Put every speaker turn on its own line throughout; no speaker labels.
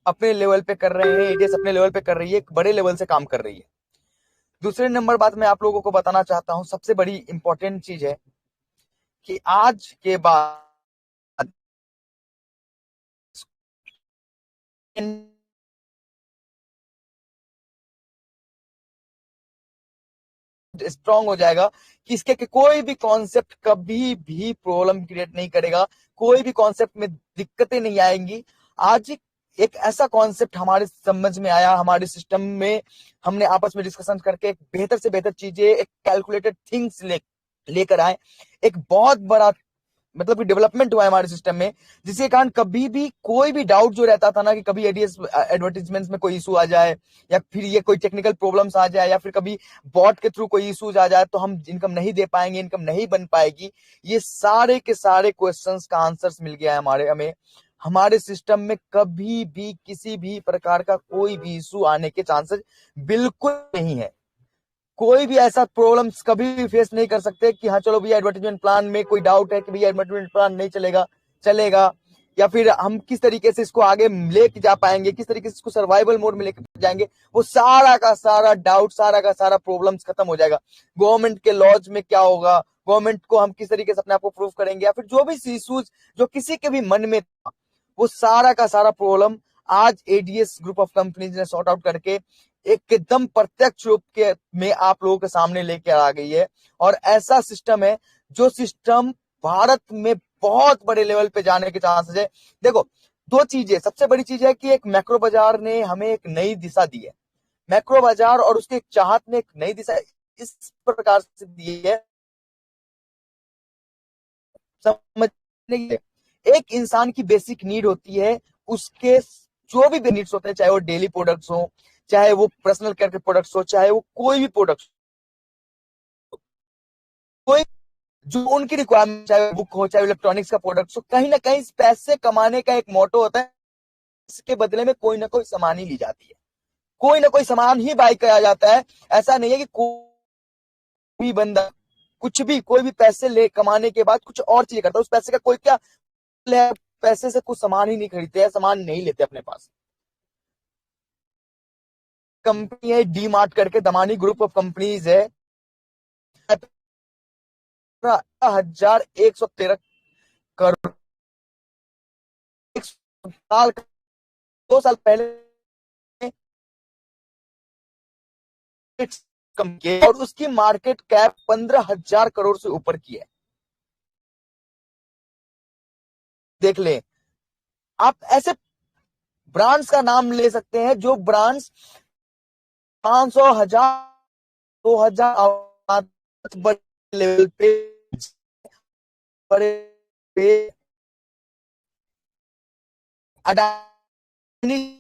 अपने लेवल पे कर रहे हैं, एडीएस अपने लेवल पे कर रही है, एक बड़े लेवल से काम कर रही है। दूसरे नंबर बात मैं आप लोगों को बताना चाहता हूं, सबसे बड़ी इंपॉर्टेंट चीज है कि आज के बाद स्ट्रांग हो जाएगा कि इसके कि कोई भी कॉन्सेप्ट कभी भी प्रॉब्लम क्रिएट नहीं करेगा, कोई भी कॉन्सेप्ट में दिक्कतें नहीं आएंगी। आज एक ऐसा कॉन्सेप्ट हमारे समझ में आया, हमारे सिस्टम में हमने आपस में डिस्कशन करके एक बेहतर से बेहतर चीजें, एक कैलकुलेटेड थिंग्स लेकर आए। एक बहुत बड़ा मतलब कि डेवलपमेंट हुआ है हमारे सिस्टम में, जिसके कारण कभी भी कोई भी डाउट जो रहता था ना कि कभी एडीएस एडवर्टीजमेंट्स में कोई इशू आ जाए, या फिर ये कोई टेक्निकल प्रॉब्लम्स आ जाए, या फिर कभी बॉट के थ्रू कोई इशूज आ जाए तो हम इनकम नहीं दे पाएंगे, इनकम नहीं बन पाएगी, ये सारे के सारे क्वेश्चंस का आंसर्स मिल गया है हमें। हमारे सिस्टम में कभी भी किसी भी प्रकार का कोई भी इशू आने के चांसेस बिल्कुल नहीं है। कोई भी ऐसा प्रॉब्लम्स कभी भी फेस नहीं कर सकते कि हाँ चलो भैया एडवर्टाइजमेंट प्लान में कोई डाउट है कि भैया एडवर्टाइजमेंट प्लान नहीं चलेगा, या फिर हम किस तरीके से इसको आगे लेके जा पाएंगे, किस तरीके से इसको सर्वाइवल मोड में लेके जाएंगे, वो सारा का सारा डाउट, सारा का सारा प्रॉब्लम्स खत्म हो जाएगा। गवर्नमेंट के लॉज में क्या होगा, गवर्नमेंट को हम किस तरीके से अपने आप को प्रूव करेंगे, या फिर जो भी इश्यूज जो किसी के भी मन में था, वो सारा का सारा प्रॉब्लम आज एडीएस ग्रुप ऑफ कंपनीज ने सॉर्ट आउट करके एकदम प्रत्यक्ष रूप के में आप लोगों के सामने लेके आ गई है। और ऐसा सिस्टम है जो सिस्टम भारत में बहुत बड़े लेवल पे जाने के चांसेस है। देखो, दो चीजें, सबसे बड़ी चीज है कि एक मैक्रो बाजार ने हमें एक नई दिशा दी है। मैक्रो बाजार और उसके चाहत ने एक नई दिशा इस प्रकार से दी है, समझने के लिए एक इंसान की बेसिक नीड होती है, उसके जो भी नीड्स होते हैं, चाहे वो डेली प्रोडक्ट्स हो, चाहे वो पर्सनल केयर के प्रोडक्ट्स हो, चाहे वो कोई भी प्रोडक्ट्स, कोई जो उनकी रिक्वायरमेंट, चाहे बुक हो, चाहे इलेक्ट्रॉनिक्स का प्रोडक्ट्स हो, कहीं ना कहीं पैसे कमाने का एक मोटो होता है, इसके बदले में कोई ना कोई सामान ही ली जाती है, कोई ना कोई सामान ही बाय किया जाता है। ऐसा नहीं है कि कोई बंदा कुछ भी, कोई भी पैसे ले कमाने के बाद कुछ और चीज करता है, उस पैसे का कोई क्या, पैसे से कुछ सामान ही नहीं खरीदते हैं, सामान नहीं लेते अपने पास। कंपनी है डी मार्ट करके, दमानी ग्रुप ऑफ कंपनीज है, 1113 करोड़, एक साल 2 साल पहले कम किए, और उसकी मार्केट कैप 15,000 करोड़ से ऊपर की है। देख ले, आप ऐसे ब्रांड्स का नाम ले सकते हैं जो ब्रांड्स 500, 1000, 2000 बड़े लेवल पे, बड़े पे अडानी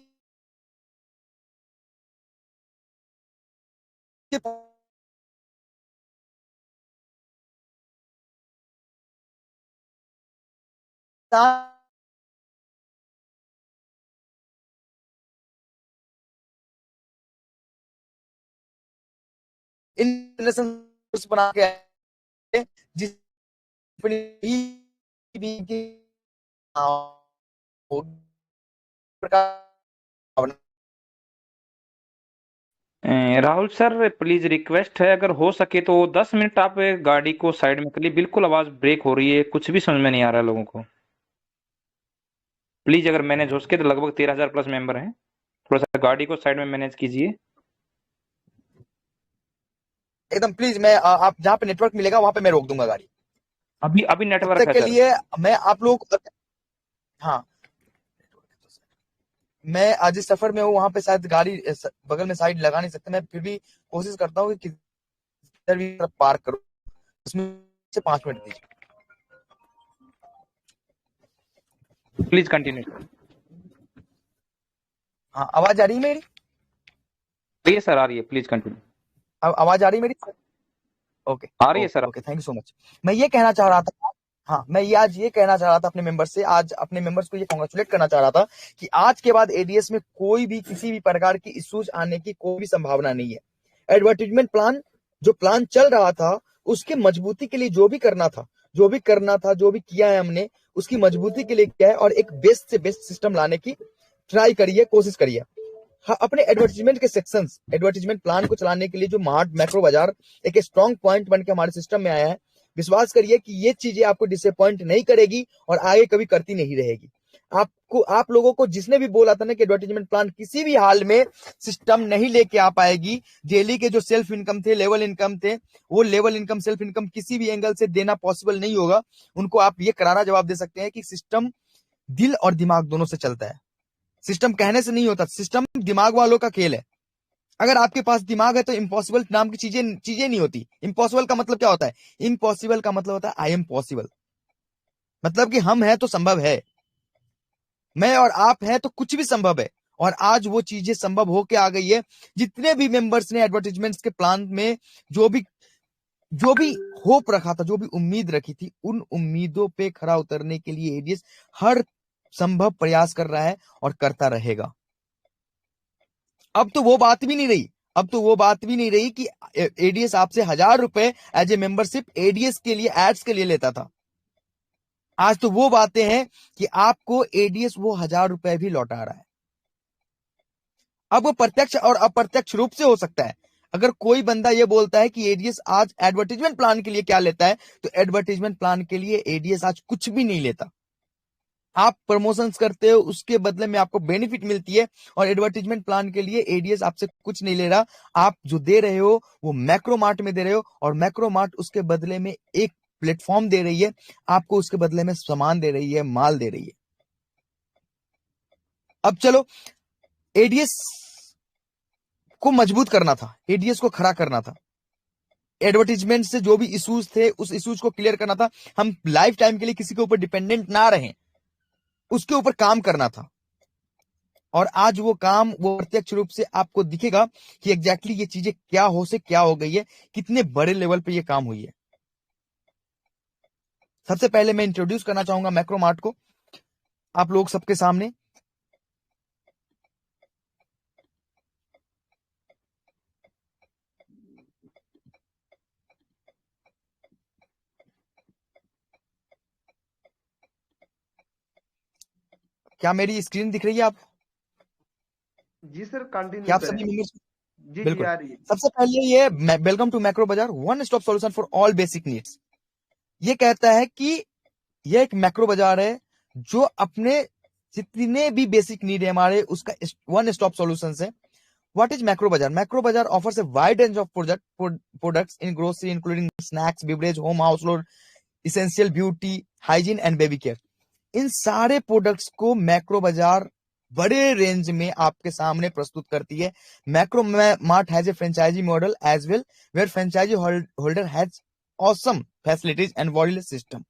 इंटरनेशनल बना के आए, जिस भी प्रकार।
राहुल सर, प्लीज रिक्वेस्ट है, अगर हो सके तो 10 मिनट आप गाड़ी को साइड में कर लीजिए। बिल्कुल आवाज ब्रेक हो रही है, कुछ भी समझ में नहीं आ रहा है लोगों को। प्लीज अगर मैनेज हो सके तो, लगभग 13,000 प्लस मेंबर हैं, थोड़ा सा गाड़ी को साइड में मैनेज कीजिए।
एकदम प्लीज, मैं आप जहां पे नेटवर्क मिलेगा वहां पे मैं रोक दूंगा गाड़ी।
अभी अभी
तब
नेटवर्क
तक
है
के
सर।
लिए मैं आप लोग, हाँ, मैं आज इस सफर में हूँ, वहां पे शायद गाड़ी बगल में साइड लगा नहीं सकते, मैं फिर भी कोशिश करता हूँ कि किधर भी पार्क करूँ, उसमें से 5 मिनट दीजिए।
Please continue sir.
हाँ, आवाज आ रही है मेरी?
ये सर आ रही है, प्लीज कंटिन्यू।
आवाज आ रही है मेरी? ओके
आ रही है
okay
sir.
Okay, thank you so much. मैं ये कहना चाह रहा था, हाँ, मैं ये आज ये कहना चाह रहा था अपने मेंबर्स से, आज अपने मेंबर्स को ये कांग्रेचुलेट करना चाह रहा था कि आज के बाद एडीएस में कोई भी किसी भी प्रकार की इश्यूज आने की कोई भी संभावना नहीं है। एडवर्टीजमेंट प्लान, जो प्लान चल रहा था, उसकी मजबूती के लिए जो भी करना था, जो भी किया है हमने, उसकी मजबूती के लिए किया है, और एक बेस्ट से बेस्ट सिस्टम लाने की ट्राई करिए, कोशिश करिए। हाँ, अपने एडवर्टीजमेंट के सेक्शंस, एडवर्टीजमेंट प्लान को चलाने के लिए जो मार्ट मैक्रो बाजार एक स्ट्रॉन्ग पॉइंट बन के हमारे सिस्टम में आया है, विश्वास करिए कि ये चीजें आपको डिसअपॉइंट नहीं करेगी और आगे कभी करती नहीं रहेगी। आपको, आप लोगों को जिसने भी बोला था ना कि एडवर्टीजमेंट प्लान किसी भी हाल में सिस्टम नहीं लेके आ पाएगी, डेली के जो सेल्फ इनकम थे, लेवल इनकम थे, वो लेवल इनकम, सेल्फ इनकम किसी भी एंगल से देना पॉसिबल नहीं होगा, उनको आप ये करारा जवाब दे सकते हैं कि सिस्टम दिल और दिमाग दोनों से चलता है। सिस्टम कहने से नहीं होता, सिस्टम दिमाग वालों का खेल है। अगर आपके पास दिमाग है तो इम्पॉसिबल नाम की चीजें नहीं होती। इम्पॉसिबल का मतलब क्या होता है? इम्पॉसिबल का मतलब होता है आई एम पॉसिबल, मतलब कि हम हैं तो संभव है, मैं और आप हैं तो कुछ भी संभव है। और आज वो चीजें संभव होके आ गई है। जितने भी मेंबर्स ने एडवर्टीजमेंट्स के प्लान में जो भी होप रखा था, जो भी उम्मीद रखी थी, उन उम्मीदों पे खरा उतरने के लिए एडीएस हर संभव प्रयास कर रहा है और करता रहेगा। अब तो वो बात भी नहीं रही, अब तो वो बात भी नहीं रही कि एडीएस आपसे 1000 रुपए एज ए मेंबरशिप एडीएस के लिए, एड्स के लिए लेता था। आज तो वो बातें हैं कि आपको एडीएस वो 1000 रुपए भी लौटा रहा है। अब वो प्रत्यक्ष और अप्रत्यक्ष रूप से हो सकता है। अगर कोई बंदा ये बोलता है कि एडीएस आज एडवर्टीजमेंट प्लान के लिए क्या लेता है, तो एडवर्टीजमेंट प्लान के लिए एडीएस आज कुछ भी नहीं लेता। आप प्रमोशंस करते हो, उसके बदले में आपको बेनिफिट मिलती है, और एडवर्टीजमेंट प्लान के लिए एडीएस आपसे कुछ नहीं ले रहा। आप जो दे रहे हो वो मैक्रो मार्ट में दे रहे हो, और मैक्रो मार्ट उसके बदले में एक प्लेटफॉर्म दे रही है, आपको उसके बदले में सामान दे रही है, माल दे रही है। अब चलो, एडीएस को मजबूत करना था, एडीएस को खड़ा करना था, एडवर्टीजमेंट से जो भी इश्यूज थे उस इश्यूज को क्लियर करना था, हम लाइफ टाइम के लिए किसी के ऊपर डिपेंडेंट ना रहें, उसके ऊपर काम करना था। और आज वो काम, वो प्रत्यक्ष रूप से आपको दिखेगा कि एग्जैक्टली ये चीजें क्या हो गई है, कितने बड़े लेवल पे ये काम हुई है। सबसे पहले मैं इंट्रोड्यूस करना चाहूंगा मैक्रो मार्ट को आप लोग सबके सामने। क्या मेरी स्क्रीन दिख रही है आप?
जी सर, कंटिन्यू
क्या आप
करें।
सभी मेंबर्स?
जी
बिल्कुल।
आ रही है।
सबसे पहले ये वेलकम टू मैक्रो बाजार, one stop solution for all basic needs. ये कहता है कि ये एक मैक्रो बाजार है जो अपने जितने भी बेसिक नीड है हमारे, उसका वन स्टॉप सॉल्यूशन है। What is Macro Bazaar? Macro Bazaar offers a wide range of products in grocery, including snacks, beverage, home household, essential beauty, hygiene and baby care. इन सारे प्रोडक्ट्स को macro बाजार बड़े range में आपके सामने प्रस्तुत करती है। Macro Mart has a franchise model as well, where franchise holder has awesome facilities and world system.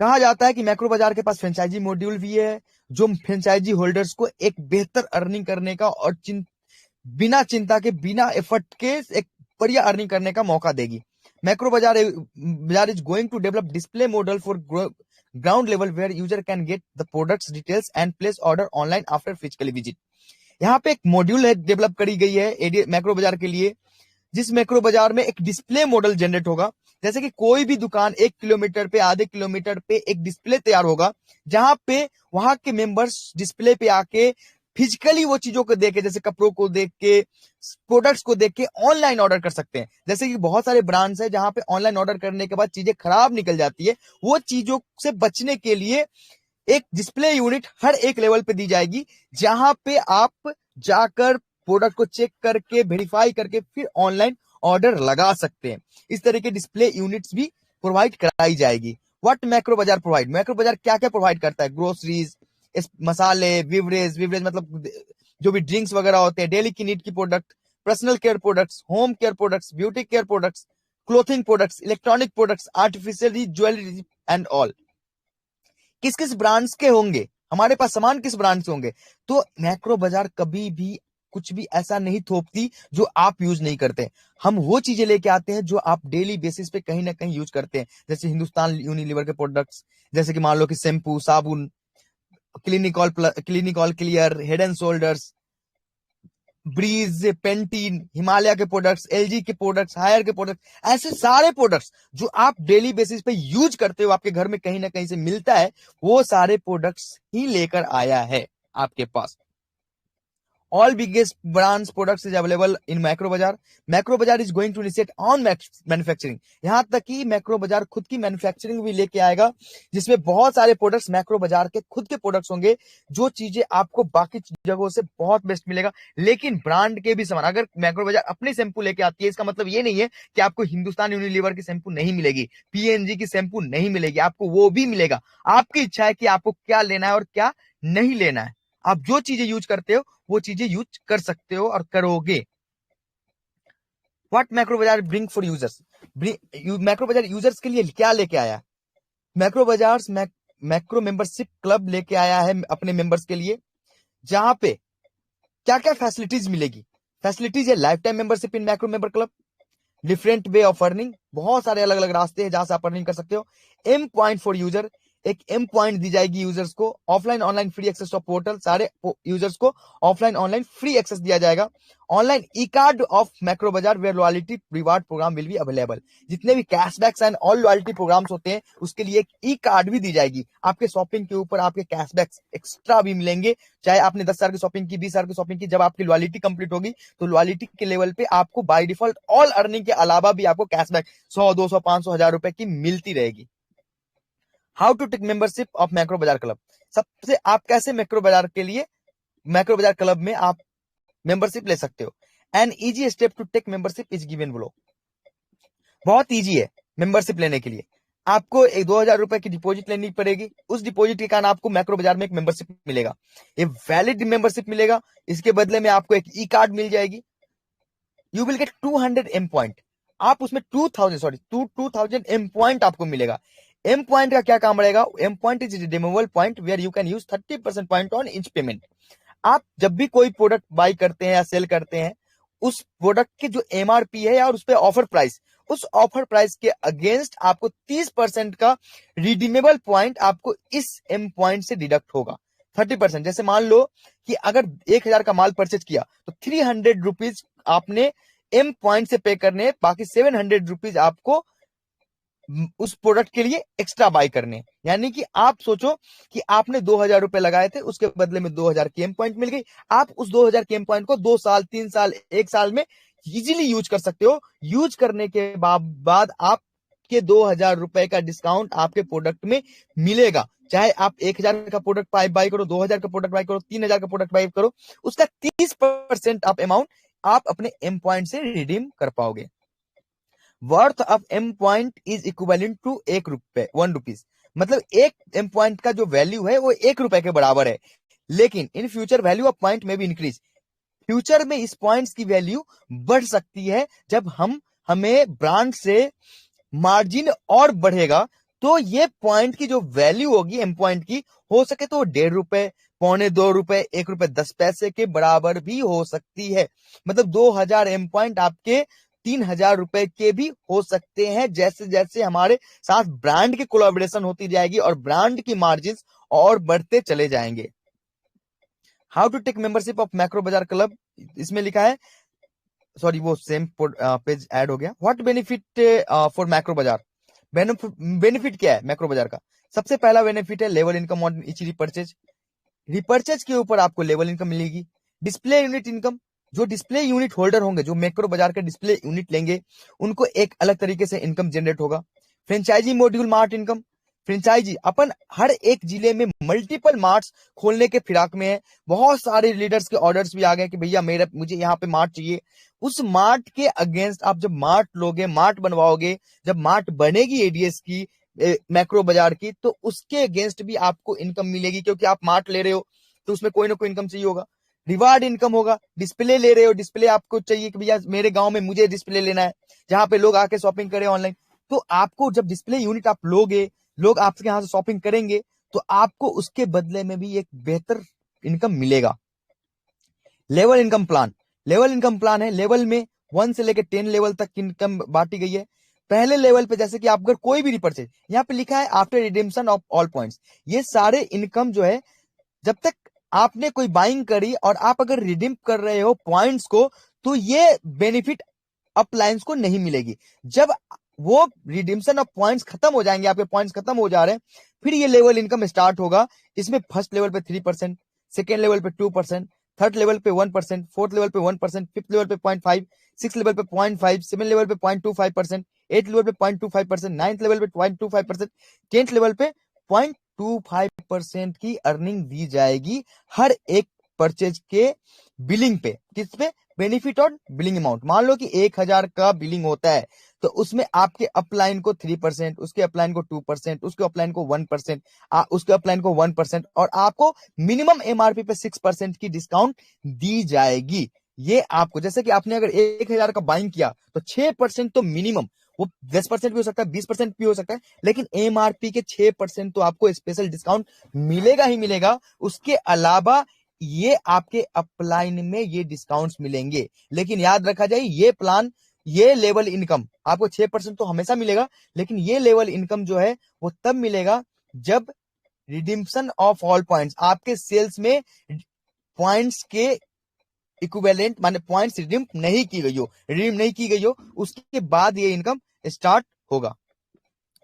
कहा जाता है कि मैक्रो बाजार के पास फ्रेंचाइजी मॉड्यूल भी है, जो फ्रेंचाइजी होल्डर्स को एक बेहतर अर्निंग करने का और बिना चिंता के, बिना एफर्ट के एक बढ़िया अर्निंग करने का मौका देगी। Macro Bazaar is going to develop display model for ground level where user can get the products details and place order online after physically visit. यहाँ पे एक मॉड्यूल है डेवलप करी गई है मैक्रो बाजार के लिए, जिस मैक्रो बाजार में एक डिस्प्ले मॉडल जनरेट होगा। जैसे कि कोई भी दुकान 1 किलोमीटर पे, आधे किलोमीटर पे एक डिस्प्ले तैयार होगा, जहां पे वहां के मेंबर्स डिस्प्ले पे आके फिजिकली वो चीजों को देख के, जैसे कपड़ों को देख के, प्रोडक्ट्स को देख के ऑनलाइन ऑर्डर कर सकते हैं। जैसे कि बहुत सारे ब्रांड्स हैं जहां पे ऑनलाइन ऑर्डर करने के बाद चीजें खराब निकल जाती है, वो चीजों से बचने के लिए एक डिस्प्ले यूनिट हर एक लेवल पे दी जाएगी, जहां पे आप जाकर प्रोडक्ट को चेक करके, वेरीफाई करके फिर ऑनलाइन ऑर्डर लगा सकते हैं। इस तरह के डिस्प्ले यूनिट्स भी प्रोवाइड कराई जाएगी। व्हाट मैक्रो बाजार प्रोवाइड? मैक्रो बाजार क्या क्या प्रोवाइड करता है? ग्रोसरीज, मसाले, बिवरेज मतलब जो भी ड्रिंक्स वगैरह होते हैं, डेली की नीड की product, personal care products, home care products, beauty care products, clothing products, electronic products, artificial jewellery and all. किस किस ब्रांड्स के होंगे हमारे पास, सामान किस ब्रांड से होंगे? तो मैक्रो बाजार कभी भी कुछ भी ऐसा नहीं थोपती जो आप यूज नहीं करते। हम वो चीजें लेके आते हैं जो आप डेली बेसिस पे कहीं ना कहीं यूज करते हैं। जैसे हिंदुस्तान यूनिलीवर के प्रोडक्ट्स, जैसे कि मान लो कि शैम्पू, साबुन, Clinic All Clear, Head and Shoulders, Breeze, Pantene, Himalaya के प्रोडक्ट्स, एलजी के प्रोडक्ट्स, हायर के प्रोडक्ट्स, ऐसे सारे प्रोडक्ट्स जो आप डेली बेसिस पे यूज करते हो, आपके घर में कहीं ना कहीं से मिलता है, वो सारे प्रोडक्ट्स ही लेकर आया है आपके पास। All biggest brands products is available in Macro Bazaar. Macro Bazaar is going to initiate on manufacturing. यहाँ तक कि मैक्रो बाजार खुद की मैन्युफैक्चरिंग भी लेके आएगा, जिसमें बहुत सारे प्रोडक्ट्स मैक्रो बाजार के खुद के प्रोडक्ट्स होंगे, जो चीजें आपको बाकी जगहों से बहुत बेस्ट मिलेगा, लेकिन ब्रांड के भी समान। अगर मैक्रो बाजार अपनी शैम्पू लेके आती है, इसका मतलब ये नहीं है कि आपको हिंदुस्तान यूनिलीवर की शैम्पू नहीं मिलेगी, पीएनजी की शैम्पू नहीं मिलेगी, आपको वो भी मिलेगा। आपकी इच्छा है कि आपको क्या लेना है और क्या नहीं लेना है। आप जो चीजें यूज करते हो वो चीजें यूज कर सकते हो और करोगे। व्हाट मैक्रो बाजार ब्रिंग फॉर यूजर्स, मैक्रो बाजार यूजर्स के लिए क्या लेके आया? मैक्रो बाजार मैक्रो मेंबरशिप क्लब लेके आया है अपने मेंबर्स के लिए, जहां पे क्या क्या फैसिलिटीज मिलेगी। फैसिलिटीज है life time membership in macro member club, different way of earning, बहुत सारे अलग अलग रास्ते हैं जहां से आप अर्निंग कर सकते हो। एम पॉइंट फॉर यूजर, एक एम पॉइंट दी जाएगी यूजर्स को। Offline online free access of portal, सारे यूजर्स को ऑफलाइन ऑनलाइन फ्री एक्सेस दिया जाएगा। Online e card of macro Bazaar where loyalty reward program will be available. जितने भी cashbacks and all loyalty programs होते हैं उसके लिए एक ई कार्ड भी दी जाएगी। आपके शॉपिंग के ऊपर आपके कैशबैक्स एक्स्ट्रा भी मिलेंगे, चाहे आपने 10,000 की शॉपिंग की, 20,000 की शॉपिंग की। जब आपकी लॉयल्टी कंप्लीट होगी तो लॉयल्टी के लेवल पे आपको बाय डिफॉल्ट ऑल अर्निंग के अलावा भी आपको कैशबैक 100, 200, 500, 1000 रुपए की मिलती रहेगी। How to take membership of macro Bazaar club, सबसे आप कैसे मैक्रो बाजार के लिए मैक्रो बाजार क्लब में आप मेंबरशिप ले सकते हो। An easy step to take membership is given below, बहुत इजी है मेंबरशिप लेने के लिए। आपको 2,000 रुपए की डिपॉजिट लेनी पड़ेगी, उस डिपॉजिट के कारण आपको मैक्रो बाजार में एक मेंबरशिप मिलेगा, ये वैलिड मेंबरशिप मिलेगा। इसके बदले में आपको एक ई कार्ड मिल जाएगी। You will get 200 M point, आप उसमें 2000 एम पॉइंट आपको मिलेगा। एम पॉइंट का क्या काम रहेगा? M point is redeemable point where you can use 30% point on each payment. आप जब भी कोई प्रोडक्ट बाय करते हैं या सेल करते हैं, उस प्रोडक्ट की जो एमआरपी है या उस पे ऑफर प्राइस, उस ऑफर प्राइस के अगेंस्ट आपको 30% का रिडीमेबल पॉइंट आपको इस एम पॉइंट से डिडक्ट होगा। 30%, जैसे मान लो कि अगर 1,000 का माल परचेज किया तो 300 रुपीज आपने एम पॉइंट से पे करने, बाकी 700 रुपीज आपको उस प्रोडक्ट के लिए एक्स्ट्रा बाय करने। यानी कि आप सोचो कि आपने 2,000 रुपए लगाए थे, उसके बदले में 2,000 की एम पॉइंट मिल गई। आप उस 2,000 की एम पॉइंट को 2 साल, 3 साल, 1 साल में इजीली यूज कर सकते हो। यूज करने के बाद आपके 2,000 रुपए का डिस्काउंट आपके प्रोडक्ट में मिलेगा। चाहे आप 1,000 का प्रोडक्ट बाय करो, 2,000 का प्रोडक्ट बाय करो, 3,000 का प्रोडक्ट बाय करो, उसका 30% आप अमाउंट आप अपने एम पॉइंट से रिडीम कर पाओगे। Worth of M point is equivalent to 1 rupees, मतलब एक एम पॉइंट का जो वैल्यू है वो 1 रुपए के बराबर है। लेकिन in future value of point में भी इंक्रीज, फ्यूचर में इस पॉइंट्स की वैल्यू बढ़ सकती है। जब हमें ब्रांड से मार्जिन और बढ़ेगा तो ये पॉइंट की जो वैल्यू होगी एम पॉइंट की, हो सके तो 1.5 रुपए, 1.25 रुपए, 1 रुपए 10 पैसे के बराबर भी हो सकती है। मतलब 2,000 एम पॉइंट आपके 3,000 रुपए के भी हो सकते हैं, जैसे जैसे हमारे साथ ब्रांड की कोलैबोरेशन होती जाएगी और ब्रांड की मार्जिन और बढ़ते चले जाएंगे। How to take membership of macro Bazaar club, इसमें लिखा है, सॉरी वो सेम पेज ऐड हो गया। व्हाट बेनिफिट फॉर मैक्रो बाजार, बेनिफिट क्या है मैक्रो बाजार का? सबसे पहला बेनिफिट है level income on each repurchase, repurchase के ऊपर आपको लेवल इनकम मिलेगी। डिस्प्ले यूनिट इनकम, जो डिस्प्ले यूनिट होल्डर होंगे, जो मैक्रो बाजार के डिस्प्ले यूनिट लेंगे, उनको एक अलग तरीके से इनकम जनरेट होगा। Franchisee module mart income, franchisee अपन हर एक जिले में मल्टीपल मार्ट्स खोलने के फिराक में है। बहुत सारे लीडर्स के ऑर्डर्स भी आ गए कि भैया मुझे यहाँ पे मार्ट चाहिए। उस मार्ट के अगेंस्ट आप जब मार्ट लोगे, मार्ट बनवाओगे, जब मार्ट बनेगी एडीएस की, मैक्रो बाजार की, तो उसके अगेंस्ट भी आपको इनकम मिलेगी, क्योंकि आप मार्ट ले रहे हो तो उसमें कोई ना कोई इनकम चाहिए होगा। रिवार्ड इनकम होगा, डिस्प्ले ले रहे हो, डिस्प्ले आपको चाहिए कि भैया मेरे गांव में मुझे डिस्प्ले लेना है जहां पे लोग आके शॉपिंग करें ऑनलाइन, तो आपको जब डिस्प्ले यूनिट आप लोगे, लोग आपके यहाँ से शॉपिंग करेंगे, तो आपको उसके बदले में भी एक बेहतर इनकम मिलेगा। Level income plan, level income plan है, लेवल में 1 से लेकर 10 लेवल तक इनकम बांटी गई है। पहले लेवल पे जैसे कि आप अगर कोई भी रिपर्चेज, यहाँ पे लिखा है after redemption of all points, ये सारे इनकम जो है, जब तक आपने कोई बाइंग करी और आप अगर रिडीम कर रहे हो पॉइंट्स को, तो ये बेनिफिट अपलाइंस को नहीं मिलेगी। जब वो रिडीम्शन ऑफ पॉइंट्स खत्म हो जाएंगे, आपके पॉइंट्स खत्म हो जा रहे हैं, फिर ये लेवल इनकम स्टार्ट होगा। इसमें फर्स्ट लेवल पे 3%, सेकेंड लेवल पे 2%, थर्ड लेवल पे 1%, फोर्थ लेवल पे 1%, फिफ्थ लेवल पे 0.5, सिक्स लेवल पे 0.5, सेवन लेवल पे 0.25%, एट लेवल पे 0.25%, नाइन्थ लेवल पे 0.25%, टेंथ लेवल पे 0.25% की अर्निंग दी जाएगी हर एक परचेज के बिलिंग पे। किस पे? बेनिफिट और बिलिंग अमाउंट। मान लो कि 1000 का बिलिंग होता है तो उसमें आपके अपलाइन को 3%, उसके अपलाइन को 2%, उसके अपलाइन को 1%, उसके अपलाइन को 1%, और आपको मिनिमम एमआरपी पे 6% की डिस्काउंट दी जाएगी। ये आपको, जैसे कि आपने अगर 1000 का बाइंग किया तो 6% तो मिनिमम, वो 10% भी हो सकता है, 20% भी हो सकता है, लेकिन एमआरपी के 6% तो आपको स्पेशल डिस्काउंट मिलेगा ही मिलेगा। उसके अलावा ये आपके अपलाइन में ये डिस्काउंट्स मिलेंगे। लेकिन याद रखा जाए, ये प्लान, ये लेवल इनकम आपको 6% तो हमेशा मिलेगा, लेकिन ये लेवल इनकम जो है वो तब मिलेगा जब रिडीम्पशन ऑफ ऑल पॉइंट्स, आपके सेल्स में पॉइंट्स के इक्विवेलेंट, माने पॉइंट्स रिडीम नहीं की गई हो, रिडीम नहीं की गई हो, उसके बाद ये इनकम स्टार्ट होगा।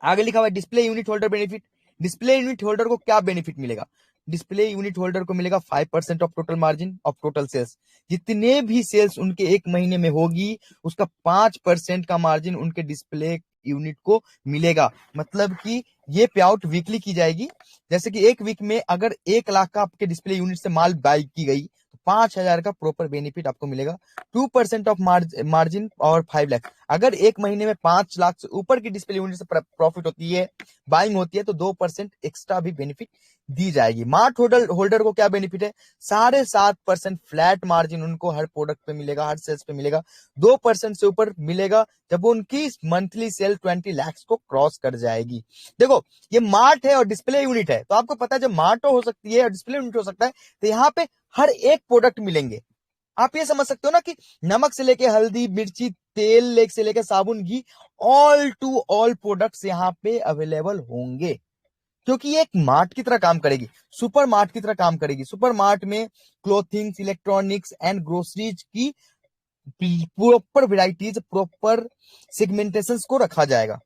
आगे लिखा हुआ है display unit holder benefit. Display unit holder को क्या बेनिफिट मिलेगा? डिस्प्ले यूनिट होल्डर को मिलेगा 5% off total margin of total sales. जितने भी सेल्स उनके एक महीने में होगी उसका 5% का मार्जिन उनके डिस्प्ले यूनिट को मिलेगा। मतलब कि ये पे आउट वीकली की जाएगी। जैसे कि एक वीक में अगर 1 लाख का आपके डिस्प्ले यूनिट से माल बाय की गई तो 5000 का प्रॉपर बेनिफिट आपको मिलेगा। 2% ऑफ मार्जिन और 5 लाख। अगर एक महीने में 5 लाख से ऊपर की डिस्प्ले यूनिट से प्रॉफिट होती है, बाइंग होती है, तो 2% एक्स्ट्रा भी बेनिफिट दी जाएगी। मार्ट होल्डर को क्या बेनिफिट है? 7.5% फ्लैट मार्जिन उनको हर प्रोडक्ट पे मिलेगा, हर सेल्स पे मिलेगा। 2% से ऊपर मिलेगा जब उनकी मंथली सेल 20 लाख को क्रॉस कर जाएगी। देखो, ये मार्ट है और डिस्प्ले यूनिट है, तो आपको पता है जब मार्ट हो सकती है और डिस्प्ले यूनिट हो सकता है, तो यहाँ पे हर एक प्रोडक्ट मिलेंगे। आप ये समझ सकते हो ना कि नमक से लेके हल्दी, मिर्ची, तेल से लेके साबुन, घी, ऑल टू ऑल प्रोडक्ट्स यहाँ पे अवेलेबल होंगे। क्योंकि ये एक मार्ट की तरह काम करेगी, सुपर मार्ट की तरह काम करेगी। सुपर मार्ट में क्लोथिंग्स, इलेक्ट्रॉनिक्स एंड ग्रोसरीज की प्रॉपर वेराइटीज, प्रॉपर सेगमेंटेशंस को रखा जाएगा।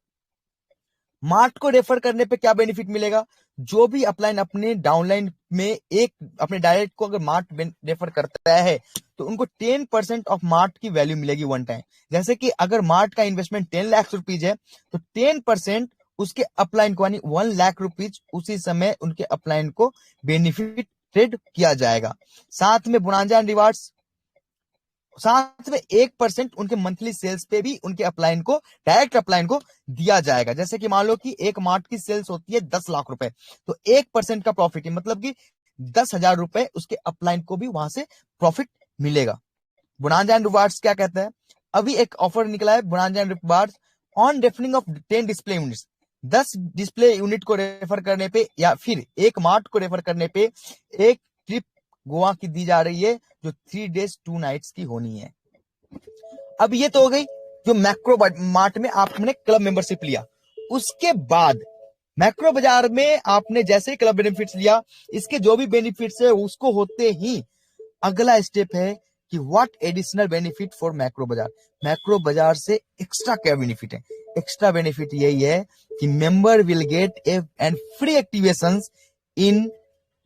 मार्ट को रेफर करने पे क्या बेनिफिट मिलेगा? जो भी अपलाइन अपने डाउनलाइन में एक अपने डायरेक्ट को अगर मार्ट रेफर करता है तो उनको 10% ऑफ मार्ट की वैल्यू मिलेगी वन टाइम। जैसे कि अगर मार्ट का इन्वेस्टमेंट 10 लाख रुपीज है तो 10% उसके अपलाइन को, यानी 1 लाख रुपीज उसी समय उनके अपलाइन को बेनिफिटेड किया जाएगा। साथ में बोनांजा एंड रिवार्ड्स, साथ में 1% उनके मंथली सेल्स पे भी उनके अपलाइन को, डायरेक्ट अपलाइन को दिया जाएगा। जैसे कि मान लो कि एक मार्ट की सेल्स होती है 10 लाख रुपए, तो 1% का प्रॉफिट है, मतलब कि 10,000 रुपए उसके अपलाइन को भी वहां से प्रॉफिट मिलेगा। बोनांजा एंड रिवार्ड्स क्या कहता है? अभी एक ऑफर निकला है bonanza and rewards on referring of 10 display units. 10 display unit को रेफर करने पे या फिर एक मार्ट को रेफर करने पे एक ट्रिप गोवा की दी जा रही है जो 3 days 2 nights की होनी है। अब ये तो हो गई जो मैक्रो मार्ट में आपने क्लब मेंबरशिप लिया। उसके बाद मैक्रो बाजार में आपने जैसे ही क्लब बेनिफिट्स लिया, इसके जो भी बेनिफिट्स है उसको होते ही अगला स्टेप है कि what additional benefit for macro बाजार। मैक्रो बाजार से एक्स्ट्रा क्या बेनिफिट है? एक्स्ट्रा बेनिफिट यही है कि member will get and free activations in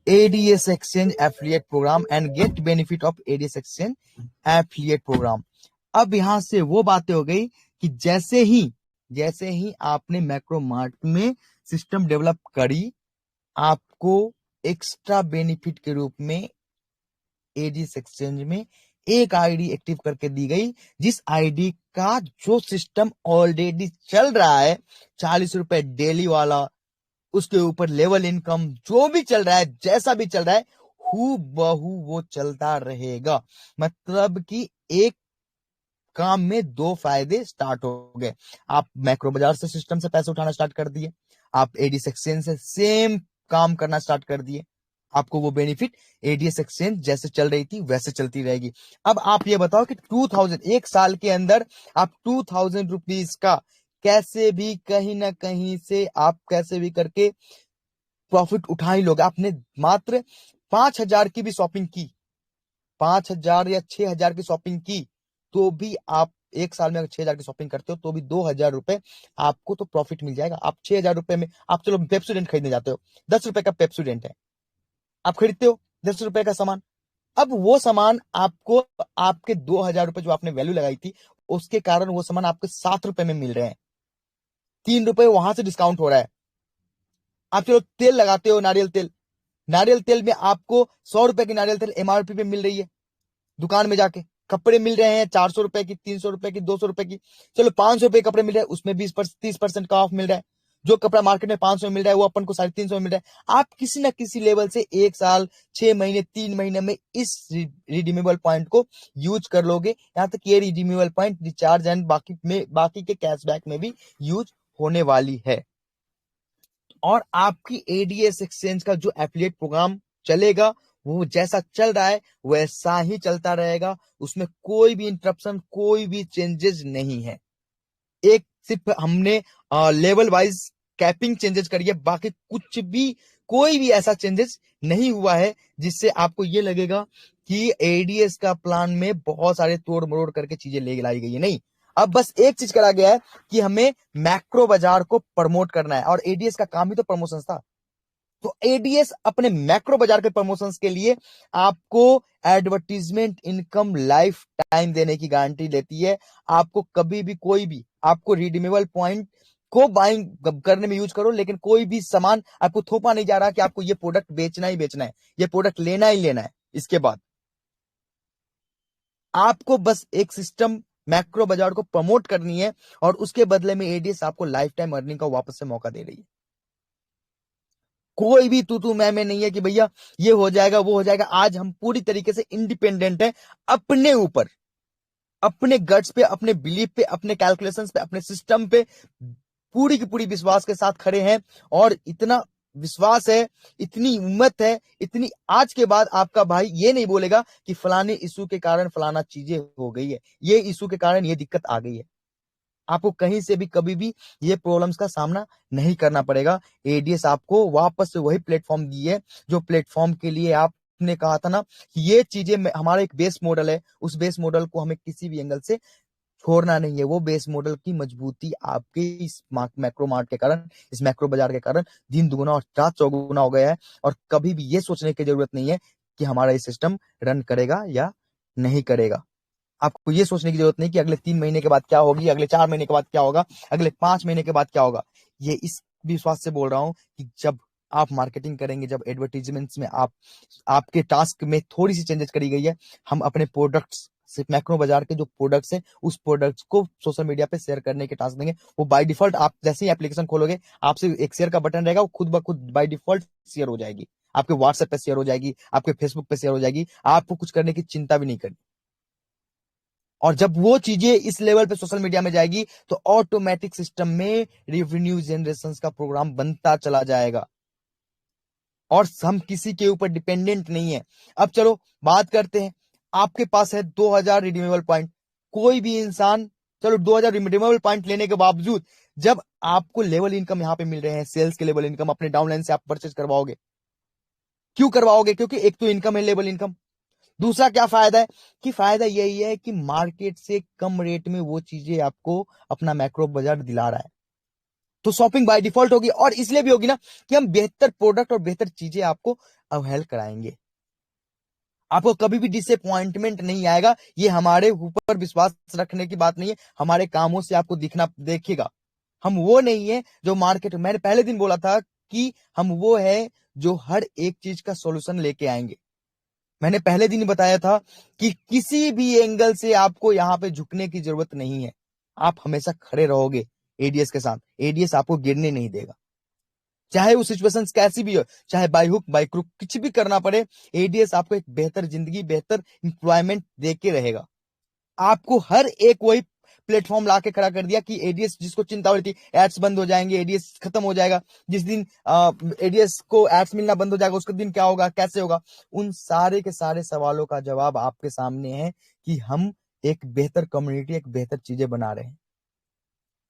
ADS Exchange Affiliate Program and get benefit of ADS Exchange Affiliate Program। अब यहां से वो बातें हो गई कि जैसे ही आपने मैक्रो मार्ट में सिस्टम डेवलप करी, आपको एक्स्ट्रा बेनिफिट के रूप में ADS Exchange में एक आईडी एक्टिव करके दी गई, जिस आईडी का जो सिस्टम ऑलरेडी चल रहा है 40 रुपए डेली वाला, उसके ऊपर लेवल इनकम जो भी चल रहा है, जैसा भी चल रहा है, हू बहू वो चलता रहेगा। मतलब कि एक काम में 2 फायदे स्टार्ट हो गए। आप मैक्रो बाजार से सिस्टम से पैसे उठाना स्टार्ट कर दिए, आप ADS एक्सचेंज से सेम काम करना स्टार्ट कर दिए, आपको वो बेनिफिट ADS एक्सचेंज जैसे चल रही थी वैसे चलती रहेगी। अब आप ये बताओ कि 2000 एक साल के अंदर आप 2000 रुपीज का कैसे भी कहीं ना कहीं से आप कैसे भी करके प्रॉफिट उठा ही लोगे। आपने मात्र 5000 की भी शॉपिंग की, 5000 या 6000 की शॉपिंग की, तो भी आप एक साल में अगर 6000 की शॉपिंग करते हो तो भी 2000 रुपए आपको तो प्रॉफिट मिल जाएगा। आप 6000 रुपए में आप चलो पेप्सोडेंट खरीदने जाते हो, 10 रुपए का पेप्सोडेंट है, आप खरीदते हो, 10 रुपए का सामान। अब वो सामान आपको आपके 2,000 रुपए जो आपने वैल्यू लगाई थी उसके कारण वो सामान आपके 7 रुपए में मिल रहे हैं, 3 रुपए वहां से डिस्काउंट हो रहा है। आप चलो तेल लगाते हो, नारियल तेल, नारियल तेल में आपको 100 रुपए की नारियल तेल एमआरपी पे मिल रही है दुकान में जाके। कपड़े मिल रहे हैं 400 रुपए की, 300 रुपए की, 200 रुपए की, चलो 500 रुपए के कपड़े मिल रहे हैं, उसमें 30% का ऑफ मिल रहा है। जो कपड़ा मार्केट में 500 में मिल रहा है वो अपन को 350 में मिल रहा है। आप किसी ना किसी लेवल से 1 साल, 6 महीने, 3 महीने में इस रिडीमेबल पॉइंट को यूज कर लोगे। यहाँ तक ये रिडीमेबल पॉइंट रिचार्ज एंड बाकी के कैशबैक में भी यूज होने वाली है। और आपकी एडीएस एक्सचेंज का जो एफिलिएट प्रोग्राम चलेगा वो जैसा चल रहा है वैसा ही चलता रहेगा, उसमें कोई भी इंटरप्शन, कोई भी चेंजेस नहीं है। एक सिर्फ हमने लेवल वाइज कैपिंग चेंजेस करी है, बाकी कुछ भी कोई भी ऐसा चेंजेस नहीं हुआ है जिससे आपको ये लगेगा कि एडीएस का प्लान में बहुत सारे तोड़ मरोड़ करके चीजें ले लाई गई है। नहीं, अब बस एक चीज करा गया है कि हमें मैक्रो बाजार को प्रमोट करना है, और एडीएस का काम ही तो प्रमोशन था। तो एडीएस अपने मैक्रो बाजार के प्रमोशंस के लिए आपको एडवर्टीजमेंट इनकम लाइफ टाइम देने की गारंटी देती है। आपको कभी भी कोई भी आपको रिडीमेबल पॉइंट को बाइंग करने में यूज करो, लेकिन कोई भी सामान आपको थोपा नहीं जा रहा कि आपको ये प्रोडक्ट बेचना ही बेचना है, ये प्रोडक्ट लेना ही लेना है। इसके बाद आपको बस एक सिस्टम मैक्रो बाजार को प्रमोट करनी है, और उसके बदले में एडीएस आपको लाइफ टाइम अर्निंग का वापस से मौका दे रही है। कोई भी तू मैं नहीं है कि भैया ये हो जाएगा वो हो जाएगा। आज हम पूरी तरीके से इंडिपेंडेंट हैं, अपने ऊपर, अपने गट्स पे, अपने बिलीफ पे, अपने कैलकुलेशंस पे, अपने सिस्टम पे पूरी की पूरी विश्वास के साथ खड़े हैं। और इतना विश्वास है, इतनी हिम्मत है, इतनी, आज के बाद आपका भाई ये नहीं बोलेगा कि फलाने इशू के कारण फलाना चीजें हो गई है, ये इशू के कारण ये दिक्कत आ गई है। आपको कहीं से भी कभी भी ये प्रॉब्लम्स का सामना नहीं करना पड़ेगा। एडीएस आपको वापस से वही प्लेटफॉर्म दी है जो प्लेटफॉर्म के लिए आपने कहा था ना कि ये चीजें हमारा एक बेस मॉडल है, उस बेस मॉडल को हमें किसी भी एंगल से छोड़ना नहीं है। वो बेस मॉडल की मजबूती आपके इस मैक्रो मार्ट के कारण, इस मैक्रो बाजार के कारण दिन दुगुना और रात चौगुना हो गया है। और कभी भी ये सोचने की जरूरत नहीं है कि हमारा ये सिस्टम रन करेगा या नहीं करेगा। आपको ये सोचने की जरूरत नहीं कि अगले 3 महीने के बाद क्या होगी, अगले 4 महीने के बाद क्या होगा, अगले 5 महीने के बाद क्या होगा। ये इस विश्वास से बोल रहा हूं कि जब आप मार्केटिंग करेंगे, जब एडवर्टीजमेंट्स में आपके टास्क में थोड़ी सी चेंजेस करी गई है, हम अपने प्रोडक्ट्स सिर्फ मैक्रो बाजार के जो प्रोडक्ट्स हैं उस प्रोडक्ट्स को सोशल मीडिया पे शेयर करने के टास्क देंगे। वो बाय डिफॉल्ट आप जैसे ही एप्लीकेशन खोलोगे आपसे एक शेयर का बटन रहेगा, वो खुद ब खुद बाय डिफॉल्ट शेयर हो जाएगी, आपके व्हाट्सएप पे शेयर हो जाएगी, आपके फेसबुक पे शेयर हो जाएगी। आपको कुछ करने की चिंता भी नहीं करनी। और जब वो चीजें इस लेवल पे सोशल मीडिया में जाएगी तो ऑटोमेटिक सिस्टम में रेवेन्यू जनरेशन का प्रोग्राम बनता चला जाएगा, और हम किसी के ऊपर डिपेंडेंट नहीं है। अब चलो बात करते हैं, आपके पास है 2000 रिडीमेबल पॉइंट। कोई भी इंसान, चलो 2000 रिडीमेबल पॉइंट लेने के बावजूद जब आपको लेवल इनकम यहाँ पे मिल रहे हैं, सेल्स के लेवल इनकम अपने डाउनलाइन से आप परचेज करवाओगे। क्यों करवाओगे? क्योंकि एक तो इनकम है, लेवल इनकम। दूसरा क्या फायदा है कि फायदा यही है कि मार्केट से कम रेट में वो चीजें आपको अपना मैक्रो बाजार दिला रहा है, तो शॉपिंग बाय डिफॉल्ट होगी। और इसलिए भी होगी ना कि हम बेहतर प्रोडक्ट और बेहतर चीजें आपको अवेल कराएंगे। आपको कभी भी डिसअपॉइंटमेंट नहीं आएगा। ये हमारे ऊपर विश्वास रखने की बात नहीं है, हमारे कामों से आपको दिखना देखेगा। हम वो नहीं है जो मार्केट, मैंने पहले दिन बोला था कि हम वो है जो हर एक चीज का सॉल्यूशन लेके आएंगे। मैंने पहले दिन बताया था कि किसी भी एंगल से आपको यहां पे झुकने की जरूरत नहीं है। आप हमेशा खड़े रहोगे एडीएस के साथ, एडीएस आपको गिरने नहीं देगा। चाहे वो सिचुएशन कैसी भी हो, चाहे बाय हुक बाय क्रुक कुछ भी करना पड़े, एडीएस आपको एक बेहतर जिंदगी, बेहतर इंप्लॉयमेंट देके रहेगा। आपको हर एक वही प्लेटफॉर्म लाके खड़ा कर दिया कि एडीएस, जिसको चिंता हो रही थी एड्स बंद हो जाएंगे, एडीएस खत्म हो जाएगा, जिस दिन एडीएस को एड्स मिलना बंद हो जाएगा उसके दिन क्या होगा, कैसे होगा, उन सारे के सारे सवालों का जवाब आपके सामने है कि हम एक बेहतर कम्युनिटी, एक बेहतर चीजें बना रहे हैं।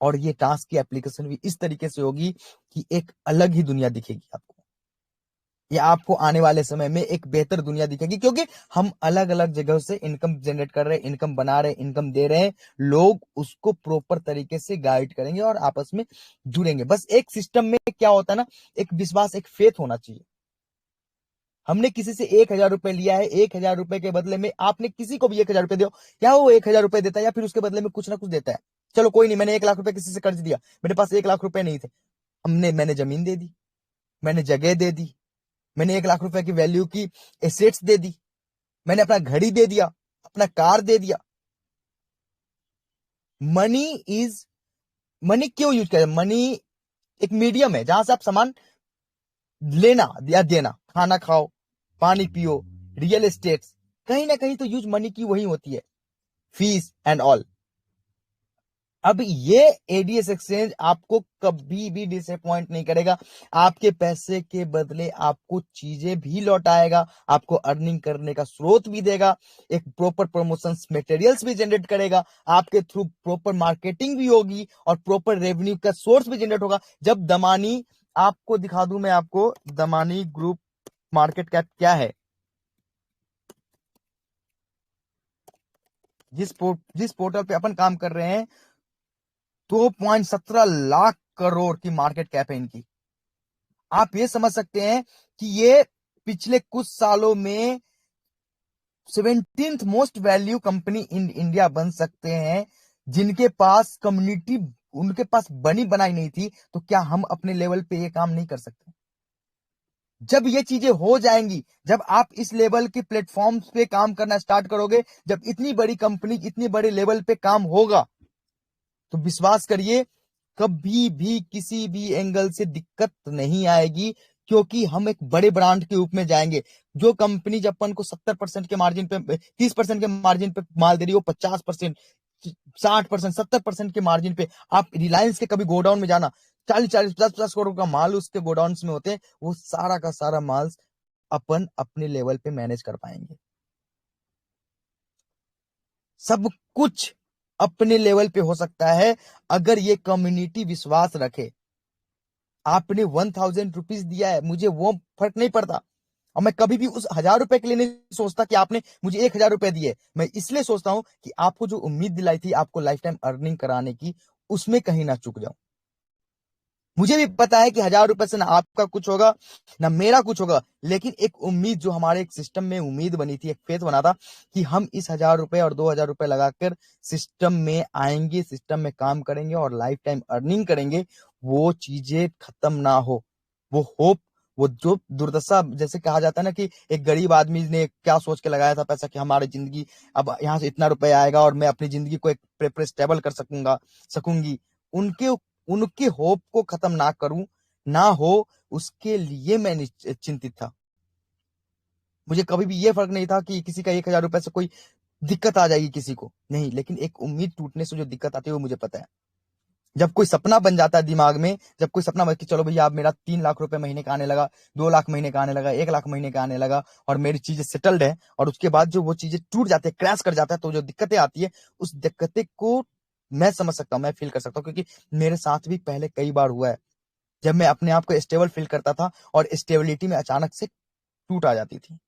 और ये टास्क की एप्लीकेशन भी इस तरीके से होगी कि एक अलग ही दुनिया दिखेगी आपको। ये आपको आने वाले समय में एक बेहतर दुनिया दिखेगी, क्योंकि हम अलग अलग जगह से इनकम जनरेट कर रहे हैं, इनकम बना रहे हैं, इनकम दे रहे हैं। लोग उसको प्रॉपर तरीके से गाइड करेंगे और आपस में जुड़ेंगे। बस एक सिस्टम में क्या होता है ना, एक विश्वास, एक फेथ होना चाहिए। हमने किसी से 1,000 रुपए लिया है, 1,000 रुपए के बदले में आपने किसी को भी 1,000 रुपए दो, क्या वो 1,000 रुपए देता है या फिर उसके बदले में कुछ ना कुछ देता है? चलो कोई नहीं, मैंने 1,00,000 रुपए किसी से कर्ज दिया, मेरे पास 1,00,000 रुपए नहीं थे, मैंने जमीन दे दी, मैंने जगह दे दी, मैंने 1,00,000 रुपए की वैल्यू की एसेट्स दे दी, मैंने अपना घड़ी दे दिया, अपना कार दे दिया। मनी क्यों यूज करें? मनी एक मीडियम है जहां से आप सामान लेना या देना, खाना खाओ, पानी पियो, रियल एस्टेट, कहीं ना कहीं तो यूज मनी की वही होती है, फीस एंड ऑल। अब ये एडीएस एक्सचेंज आपको कभी भी डिसअपॉइंट नहीं करेगा, आपके पैसे के बदले आपको चीजें भी लौटाएगा, आपको अर्निंग करने का स्रोत भी देगा, एक प्रॉपर प्रमोशन मटेरियल्स भी जनरेट करेगा, आपके थ्रू प्रॉपर मार्केटिंग भी होगी और प्रॉपर रेवेन्यू का सोर्स भी जनरेट होगा। जब दमानी, आपको दिखा दूं मैं आपको, दमानी ग्रुप मार्केट कैप क्या है, जिस पोर्टल पे अपन काम कर रहे हैं, 2.17 लाख करोड़ की मार्केट कैप है इनकी। आप ये समझ सकते हैं कि ये पिछले कुछ सालों में 17th most value company in India बन सकते हैं, जिनके पास कम्युनिटी उनके पास बनी बनाई नहीं थी। तो क्या हम अपने लेवल पे ये काम नहीं कर सकते? जब ये चीजें हो जाएंगी, जब आप इस लेवल के प्लेटफॉर्म्स पे काम करना स्टार्ट करोगे, जब इतनी बड़ी कंपनी इतनी बड़े लेवल पे काम होगा, तो विश्वास करिए कभी भी किसी भी एंगल से दिक्कत नहीं आएगी, क्योंकि हम एक बड़े ब्रांड के रूप में जाएंगे। जो कंपनी जब अपन को 70% के मार्जिन पे, 30% के मार्जिन पे माल दे रही हो, 50%, 60%, 70% के मार्जिन पे, आप रिलायंस के कभी गोडाउन में जाना, 40-40, 50-50 करोड़ का माल उसके गोडाउन में होते हैं, वो सारा का सारा माल अपन अपने लेवल पे मैनेज कर पाएंगे। सब कुछ अपने लेवल पे हो सकता है अगर ये कम्युनिटी विश्वास रखे। आपने 1,000 रुपीज दिया है, मुझे वो फर्क नहीं पड़ता, और मैं कभी भी उस 1,000 रुपए के लिए नहीं सोचता कि आपने मुझे 1,000 रुपए दिए। मैं इसलिए सोचता हूं कि आपको जो उम्मीद दिलाई थी आपको लाइफ टाइम अर्निंग कराने की, उसमें कहीं ना चूक जाऊं। मुझे भी पता है कि 1,000 रुपए से ना आपका कुछ होगा ना मेरा कुछ होगा, लेकिन एक उम्मीद जो हमारे एक सिस्टम में उम्मीद बनी थी, एक फेथ बना था कि हम इस 1,000 रुपए और 2,000 रुपए लगाकर सिस्टम में आएंगे, सिस्टम में काम करेंगे और लाइफ टाइम अर्निंग करेंगे, वो चीजें खत्म ना हो। वो होप, वो जो दुर्दशा, जैसे कहा जाता है ना कि एक गरीब आदमी ने क्या सोच के लगाया था पैसा कि हमारी जिंदगी अब यहाँ से इतना रुपए आएगा और मैं अपनी जिंदगी को एक स्टेबल कर सकूंगी, उनके उनके होप को खत्म ना करूं, ना हो, उसके लिए मैं चिंतित था। मुझे कभी भी ये फर्क नहीं था कि किसी का 1,000 रुपए से कोई दिक्कत आ जाएगी, किसी को नहीं, लेकिन एक उम्मीद टूटने से जो दिक्कत आती है वो मुझे पता है। जब कोई सपना बन जाता है दिमाग में, जब कोई सपना बन कि चलो भैया अब मेरा 3,00,000 रुपए महीने का आने लगा, 2,00,000 महीने का आने लगा, 1,00,000 महीने का आने लगा, और मेरी चीजें सेटल्ड है, और उसके बाद जो वो चीजें टूट जाते हैं, क्रैश कर जाता है, तो जो दिक्कतें आती है, उस दिक्कतें को मैं समझ सकता हूँ, मैं फील कर सकता हूँ, क्योंकि मेरे साथ भी पहले कई बार हुआ है, जब मैं अपने आप को स्टेबल फील करता था और स्टेबिलिटी में अचानक से टूट आ जाती थी।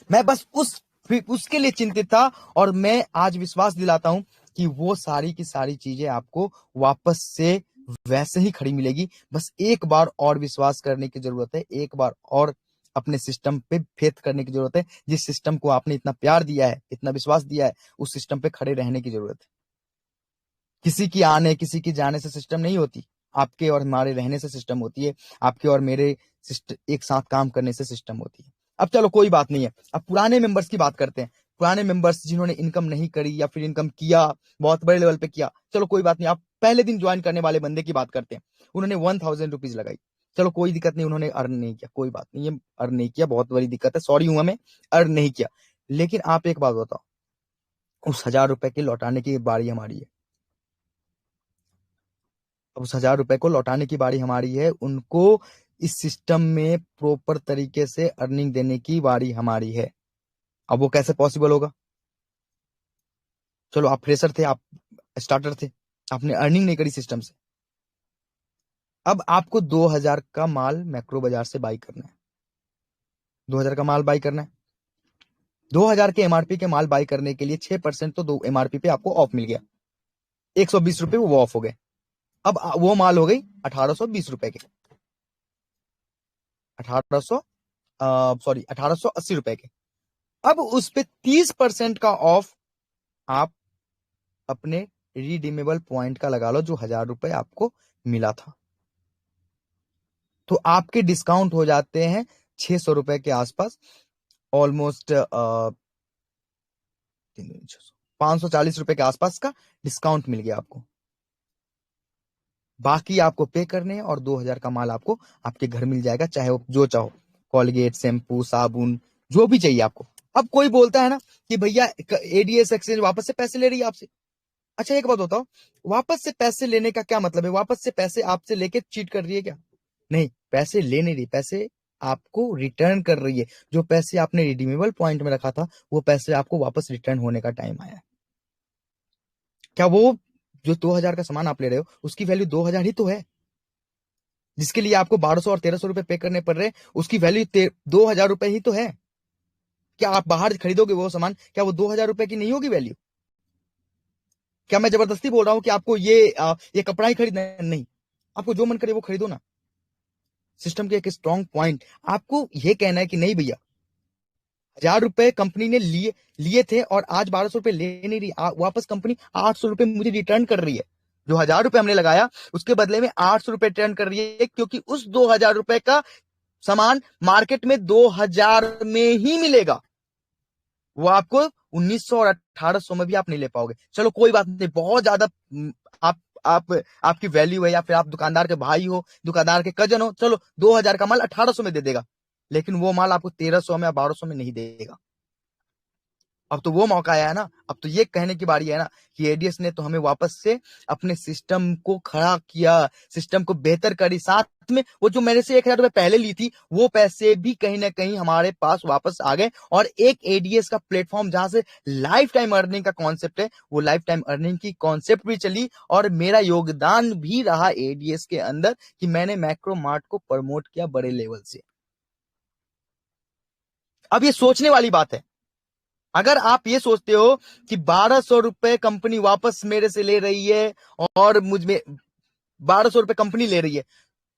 मैं बस उसके लिए चिंतित था, और मैं आज विश्वास दिलाता हूं कि वो सारी की सारी चीजें आपको वापस से वैसे ही खड़ी मिलेगी। बस एक बार और विश्वास करने की जरूरत है, एक बार और अपने सिस्टम पे फेथ करने की जरूरत है। जिस सिस्टम को आपने इतना प्यार दिया है, इतना विश्वास दिया है, उस सिस्टम पे खड़े रहने की जरूरत है। किसी की आने किसी की जाने से सिस्टम नहीं होती, आपके और हमारे रहने से सिस्टम होती है, आपके और मेरे एक साथ काम करने से सिस्टम होती है। अब चलो कोई बात नहीं है, अब पुराने मेंबर्स की बात करते हैं। पुराने मेंबर्स जिन्होंने इनकम नहीं करी या फिर इनकम किया, बहुत बड़े लेवल पे किया, चलो कोई बात नहीं, आप पहले दिन ज्वाइन करने वाले बंदे की बात करते हैं। उन्होंने 1,000 रुपीज लगाई, चलो कोई दिक्कत नहीं, उन्होंने अर्न नहीं किया, कोई बात नहीं, ये अर्न नहीं किया, बहुत बड़ी दिक्कत है, सॉरी हूं मैं, अर्न नहीं किया। लेकिन आप एक बात बताओ, उस 1,000 रुपए के लौटाने की बारी हमारी है। अब उस 1,000 रुपए को लौटाने की बारी हमारी है, उनको इस सिस्टम में प्रॉपर तरीके से अर्निंग देने की बारी हमारी है। अब वो कैसे पॉसिबल होगा? चलो आप फ्रेशर थे, आप स्टार्टर थे, आपने अर्निंग नहीं करी सिस्टम से, अब आपको 2,000 का माल मैक्रो बाजार से बाई करना है, 2,000 का माल बाई करना है। 2,000 के एमआरपी के माल बाई करने के लिए 6% तो एमआरपी पे आपको ऑफ मिल गया, 120 रुपए वो ऑफ हो गए। अब वो माल हो गई 1,820 रुपए के, 1,820 सॉरी 1880 रुपए के। अब उस पे 30% का ऑफ आप अपने रिडीमेबल पॉइंट का लगा लो, जो 1000 रुपए आपको मिला था, तो आपके डिस्काउंट हो जाते हैं 600 रुपए के आसपास, ऑलमोस्ट 540 रुपए के आसपास का डिस्काउंट मिल गया आपको। बाकी आपको पे करने हैं और 2000 का माल आपको आपके घर मिल जाएगा, चाहे वो जो चाहो, कॉलगेट, शैम्पू, साबुन, जो भी चाहिए आपको। अब कोई बोलता है ना कि भैया एडीएस एक्सचेंज वापस से पैसे ले रही है आपसे। अच्छा एक बात बताओ, वापस से पैसे लेने का क्या मतलब है? वापस से पैसे आपसे लेके चीट कर रही है क्या? नहीं, पैसे ले नहीं रही, पैसे आपको रिटर्न कर रही है। जो पैसे आपने रिडीमेबल पॉइंट में रखा था, वो पैसे आपको वापस रिटर्न होने का टाइम आया है। क्या वो जो 2000 का सामान आप ले रहे हो, उसकी वैल्यू 2000 ही तो है? जिसके लिए आपको 1200 और 1300 रुपए पे करने पड़ रहे हैं, उसकी वैल्यू 2000 रुपए ही तो है। क्या आप बाहर खरीदोगे वो सामान, क्या वो 2000 रुपए की नहीं होगी वैल्यू? क्या मैं जबरदस्ती बोल रहा हूं कि आपको ये कपड़ा ही खरीदना है? नहीं, आपको जो मन करे वो खरीदो ना। सिस्टम के एक स्ट्रॉन्ग पॉइंट, आपको ये कहना है कि नहीं भैया, 1000 रुपए कंपनी ने लिए थे और आज 1200 रुपए ले नहीं रही, वापस कंपनी 800 रुपए मुझे रिटर्न कर रही है। जो 1000 रुपए हमने लगाया, उसके बदले में 800 रुपए रिटर्न कर रही है, क्योंकि उस 2000 रुपए का सामान मार्केट में 2000 में ही मिलेगा। वो आपको 1900 और 1800 में भी आप नहीं ले पाओगे। चलो कोई बात नहीं, बहुत ज्यादा आप आपकी वैल्यू है, या फिर आप दुकानदार के भाई हो, दुकानदार के कजन हो, चलो 2000 का माल 1800 में दे देगा, लेकिन वो माल आपको 1300 में या 1200 में नहीं देगा। अब तो वो मौका आया है ना, अब तो ये कहने की बारी है ना कि एडीएस ने तो हमें वापस से अपने सिस्टम को खड़ा किया, सिस्टम को बेहतर करी, साथ में वो जो मेरे से 1000 रुपए पहले ली थी, वो पैसे भी कहीं ना कहीं हमारे पास वापस आ गए। और एक एडीएस का प्लेटफॉर्म जहां से लाइफ टाइम अर्निंग का कॉन्सेप्ट है, वो लाइफ टाइम अर्निंग की कॉन्सेप्ट भी चली, और मेरा योगदान भी रहा एडीएस के अंदर कि मैंने मैक्रो मार्ट को प्रमोट किया बड़े लेवल से। अब ये सोचने वाली बात है। अगर आप ये सोचते हो कि 1200 रुपए कंपनी वापस मेरे से ले रही है और मुझ में 1200 रुपए कंपनी ले रही है,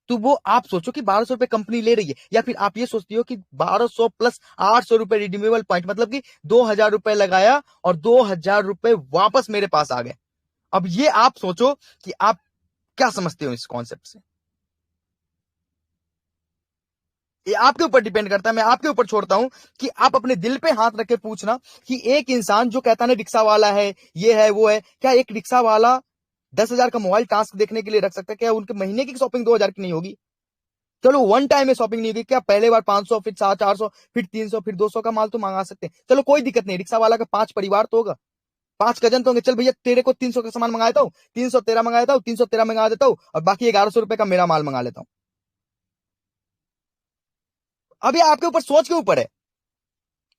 तो वो आप सोचो कि 1200 रुपए कंपनी ले रही है, या फिर आप ये सोचती हो कि 1200 प्लस 800 रुपए रिडीमेबल पॉइंट, मतलब कि 2000 रुपए लगाया और 2000 रुपए वापस मेरे पास आ गए। अब ये आप सोचो कि आप क्या समझते हो इस कॉन्सेप्ट से। ये आपके ऊपर डिपेंड करता है, मैं आपके ऊपर छोड़ता हूं कि आप अपने दिल पे हाथ रख के पूछना कि एक इंसान जो कहता है रिक्शा वाला है, ये है वो है, क्या एक रिक्शा वाला 10,000 का मोबाइल टास्क देखने के लिए रख सकता है? क्या उनके महीने की शॉपिंग 2000 की नहीं होगी? चलो वन टाइम में शॉपिंग नहीं होगी, क्या पहले बार 500, फिर 400, फिर 300, फिर 200 का माल तो मंगा सकते हैं। चलो कोई दिक्कत नहीं, रिक्शा वाला का 5 परिवार तो होगा, 5 कजन तो होंगे। चल भैया तेरे को 300 का सामान मंगा देता हूँ, 300 तेरा मंगा देता हूँ, 313 मंगा देता हूँ, और बाकी 1100 रुपए का मेरा माल मंगा लेता हूँ। अब ये आपके ऊपर, सोच के ऊपर है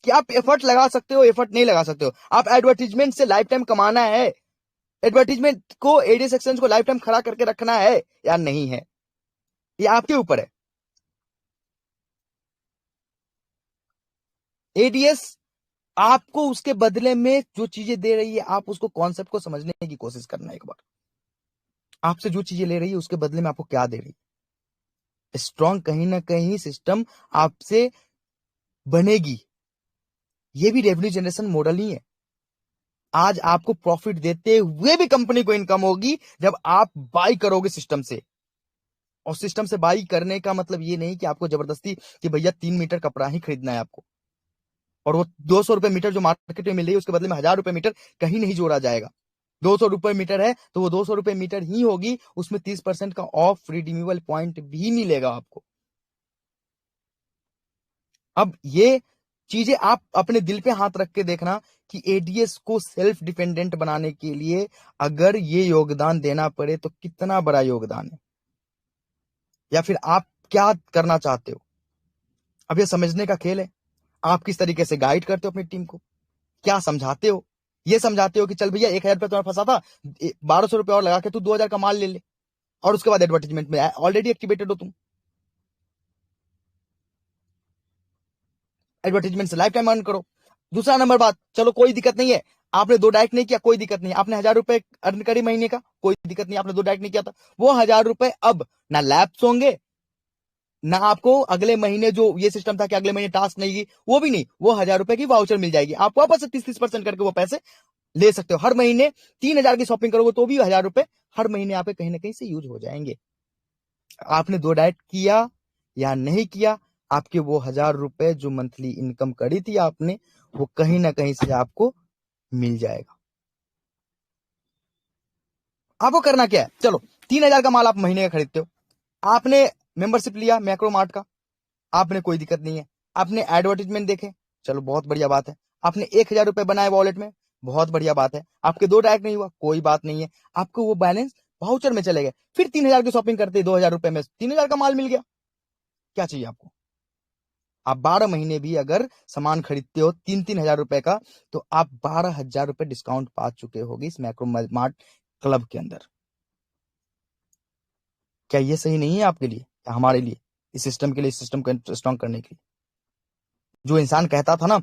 कि आप एफर्ट लगा सकते हो, एफर्ट नहीं लगा सकते हो। आप एडवर्टीजमेंट से लाइफ टाइम कमाना है, एडवर्टीजमेंट को, एडीएस एक्सचेंज को लाइफ टाइम खड़ा करके रखना है या नहीं है, ये आपके ऊपर है। एडीएस आपको उसके बदले में जो चीजें दे रही है, आप उसको कॉन्सेप्ट को समझने की कोशिश करना एक बार। आपसे जो चीजें ले रही है उसके बदले में आपको क्या दे रही है। स्ट्रॉन्ग कहीं ना कहीं सिस्टम आपसे बनेगी। ये भी रेवेन्यू जनरेशन मॉडल ही है। आज आपको प्रॉफिट देते हुए भी कंपनी को इनकम होगी जब आप बाई करोगे सिस्टम से। और सिस्टम से बाई करने का मतलब ये नहीं कि आपको जबरदस्ती कि भैया 3 मीटर कपड़ा ही खरीदना है आपको, और वो 200 रुपए मीटर जो मार्केट में मिल रही है उसके बदले में 1000 रुपए मीटर कहीं नहीं जोड़ा जाएगा। 200 रुपए मीटर है तो वो 200 रुपए मीटर ही होगी, उसमें 30% का ऑफ रिडीमेबल पॉइंट भी मिलेगा आपको। अब ये चीजें आप अपने दिल पे हाथ रख के देखना कि एडीएस को सेल्फ डिपेंडेंट बनाने के लिए अगर ये योगदान देना पड़े तो कितना बड़ा योगदान है, या फिर आप क्या करना चाहते हो। अब ये समझने का खेल है। आप किस तरीके से गाइड करते हो अपनी टीम को, क्या समझाते हो। ये समझाते हो कि चल भैया 1000 रुपये तुम्हारा फंसा था, 1200 रुपये और लगा के तू 2000 का माल ले ले, और उसके बाद एडवर्टीजमेंट में ऑलरेडी एक्टिवेटेड हो तुम। एडवर्टीजमेंट से लाइफ टाइम अर्न करो। दूसरा नंबर बात, चलो कोई दिक्कत नहीं है, आपने 2 डायरेक्ट नहीं किया, कोई दिक्कत नहीं। आपने 1000 रुपए अर्न करी महीने का, कोई दिक्कत नहीं। आपने 2 डायरेक्ट नहीं किया था, वो 1000 रुपए अब ना लैप्स होंगे, ना आपको अगले महीने जो ये सिस्टम था कि अगले महीने टास्क नहीं की, वो भी नहीं, वो 1000 रुपए की वाउचर मिल जाएगी, आप वापस से 30-30% करके वो पैसे ले सकते हो। हर महीने 3000 की शॉपिंग करोगे तो भी 1000 रुपए हर महीने आपके कहीं ना कहीं से यूज हो जाएंगे। आपने 2 डाइट किया या नहीं किया, आपके वो 1000 रुपए जो मंथली इनकम करी थी आपने, वो कहीं ना कहीं से आपको मिल जाएगा। आपको करना क्या है, चलो 3000 का माल आप महीने का खरीदते हो, आपने मेंबरशिप लिया मैक्रोमार्ट का, आपने कोई दिक्कत नहीं है, आपने एडवर्टीजमेंट देखे, चलो बहुत बढ़िया बात है, आपने 1000 रुपए बनाए वॉलेट में, बहुत बढ़िया बात है, आपके 2 डाइट नहीं हुआ, कोई बात नहीं है, आपको वो बैलेंस वाउचर में चले गए, फिर 3000 की शॉपिंग करते 2000 रुपए में 3000 का माल मिल गया। क्या चाहिए आपको? आप 12 महीने भी अगर सामान खरीदते हो 3-3 हजार रुपए का, तो आप 12 हजार रुपए डिस्काउंट पा चुके होगे इस मैक्रो मार्ट क्लब के अंदर। क्या ये सही नहीं है आपके लिए या हमारे लिए, इस सिस्टम के लिए, इस सिस्टम को स्ट्रॉन्ग करने के लिए? जो इंसान कहता था ना,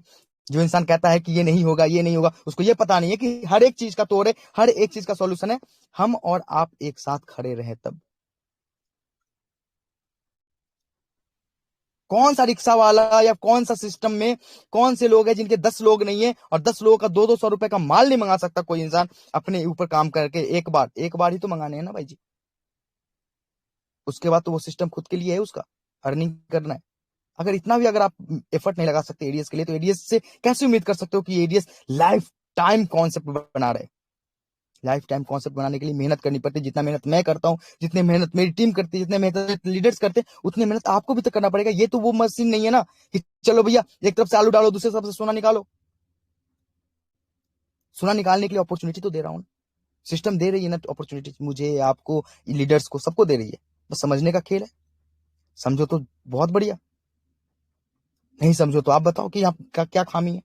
जो इंसान कहता है कि ये नहीं होगा, ये नहीं होगा, उसको ये पता नहीं है कि हर एक चीज का तोड़ है, हर एक चीज का सॉल्यूशन है, हम और आप एक साथ खड़े रहे तब। कौन सा रिक्शा वाला या कौन सा सिस्टम में कौन से लोग हैं जिनके 10 लोग नहीं है और 10 लोगों का 200-200 रुपए का माल नहीं मंगा सकता कोई इंसान अपने ऊपर काम करके? एक बार ही तो मंगाने हैं ना भाई जी, उसके बाद तो वो सिस्टम खुद के लिए है, उसका अर्निंग करना है। अगर इतना भी अगर आप एफर्ट नहीं लगा सकते एडीएस के लिए, तो एडीएस से कैसे उम्मीद कर सकते हो कि एडीएस लाइफ टाइम कॉन्सेप्ट बना रहे? लाइफ टाइम कॉन्सेप्ट बनाने के लिए मेहनत करनी पड़ती है। जितना मेहनत मैं करता हूँ, जितनी मेहनत मेरी टीम करती है, जितने मेहनत लीडर्स करते हैं, उतनी मेहनत आपको भी तो करना पड़ेगा। ये तो वो मशीन नहीं है ना कि चलो भैया एक तरफ से आलू डालो दूसरे तरफ से सोना निकालो। सोना निकालने के लिए अपॉर्चुनिटी तो दे रहा हूँ, सिस्टम दे रही है ना अपॉर्चुनिटी, मुझे, आपको, लीडर्स को, सबको दे रही है। बस समझने का खेल है, समझो तो बहुत बढ़िया, नहीं समझो तो आप बताओ कि आपका क्या खामी है।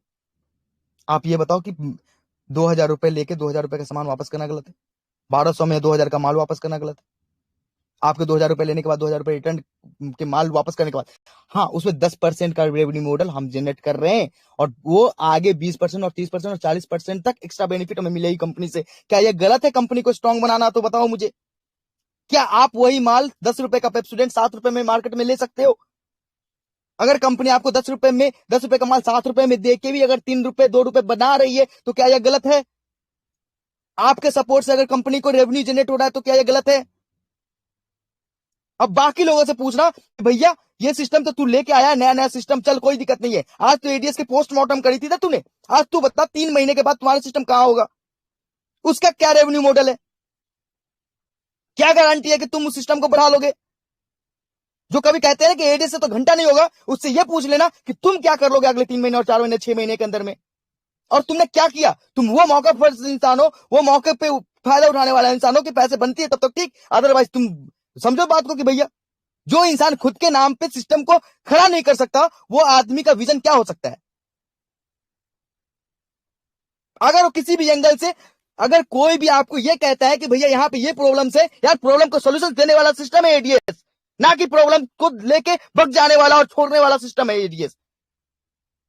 आप ये बताओ कि 2000 रुपए लेके 2000 रुपए का सामान वापस करना गलत है, 1200 में 2000 का माल वापस करना गलत है। आपके 2000 रुपए लेने के बाद 2000 रुपए रिटर्न के माल वापस करने के बाद, हाँ उसमें 10% का रेवेन्यू मॉडल हम जनरेट कर रहे हैं, और वो आगे 20% और 30% और 40% तक एक्स्ट्रा बेनिफिट हमें मिलेगी कंपनी से। क्या ये गलत है कंपनी को स्ट्रांग बनाना? तो बताओ मुझे, क्या आप वही माल 10 रुपए का पेप्सोडेंट 7 रुपए में मार्केट में ले सकते हो? अगर कंपनी आपको 10 रुपए में 10 रुपए का माल 7 रुपए में दे के भी अगर 3 रुपए 2 रुपए बना रही है, तो क्या यह गलत है? आपके सपोर्ट से अगर कंपनी को रेवेन्यू जनरेट हो रहा है, तो क्या यह गलत है? अब बाकी लोगों से पूछना, भैया ये सिस्टम तो तू लेके आया, नया नया सिस्टम, चल कोई दिक्कत नहीं है, आज तो एडीएस के पोस्टमार्टम करी थी ना तूने, आज तू बता 3 महीने के बाद तुम्हारा सिस्टम कहां होगा, उसका क्या रेवेन्यू मॉडल है? क्या गारंटी है कि तुम उस सिस्टम को बढ़ा लोगे? जो कभी कहते हैं कि एडीएस से तो घंटा नहीं होगा, उससे यह पूछ लेना कि तुम क्या कर लोगे अगले 3 महीने और 4 महीने 6 महीने के अंदर में, और तुमने क्या किया। तुम वो मौका पर इंसान हो, वो मौके पे फायदा उठाने वाला इंसान हो कि पैसे बनती है तब तक ठीक, अदरवाइज तुम समझो बात को कि भैया जो इंसान खुद के नाम पे सिस्टम को खड़ा नहीं कर सकता, वो आदमी का विजन क्या हो सकता है? अगर वो किसी भी एंगल से, अगर कोई भी आपको ये कहता है कि भैया यहाँ पे ये प्रॉब्लम है, यार प्रॉब्लम को सोल्यूशन देने वाला सिस्टम है एडीएस, ना कि प्रॉब्लम को लेके भग जाने वाला और छोड़ने वाला सिस्टम है एडीएस।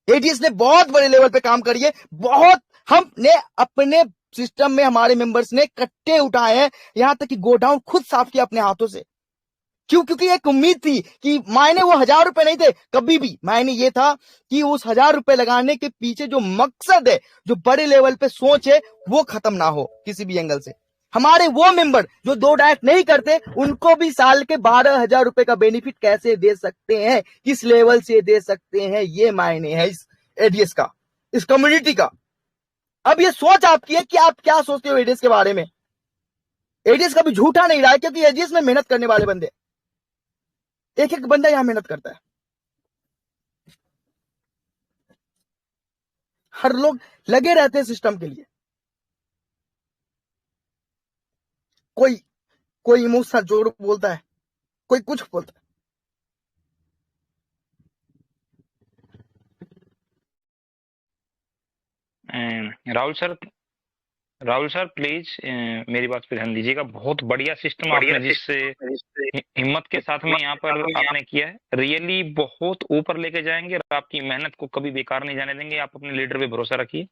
एडीएस ने बहुत बड़े लेवल पे काम करी है, बहुत, हमने अपने सिस्टम में हमारे मेंबर्स ने कट्टे उठाए हैं, यहां तक कि गोडाउन खुद साफ किया अपने हाथों से। क्यों? क्योंकि एक उम्मीद थी कि मायने वो 1000 रुपए नहीं थे, कभी भी मायने ये था कि उस 1000 रुपए लगाने के पीछे जो मकसद है, जो बड़े लेवल पे सोच है, वो खत्म ना हो किसी भी एंगल से। हमारे वो मेंबर जो 2 डाइट नहीं करते, उनको भी साल के 12,000 रुपए का बेनिफिट कैसे दे सकते हैं, किस लेवल से दे सकते हैं, ये मायने है इस एडीएस का, इस कम्युनिटी का। अब ये सोच आपकी है कि आप क्या सोचते हो एडीएस के बारे में। एडीएस कभी झूठा नहीं रहा है, क्योंकि एडीएस में मेहनत करने वाले बंदे, एक एक बंदा यहां मेहनत करता है, हर लोग लगे रहते हैं सिस्टम के लिए। कोई कोई इमोशनल जोड़ बोलता है, कोई कुछ बोलता है।
राहुल सर प्लीज मेरी बात पे ध्यान दीजिएगा। बहुत बढ़िया सिस्टम आपने जिससे हिम्मत के साथ में यहाँ पर आपने किया है, रियली बहुत ऊपर लेके जाएंगे और आपकी मेहनत को कभी बेकार नहीं जाने देंगे। आप अपने लीडर पे भरोसा रखिए।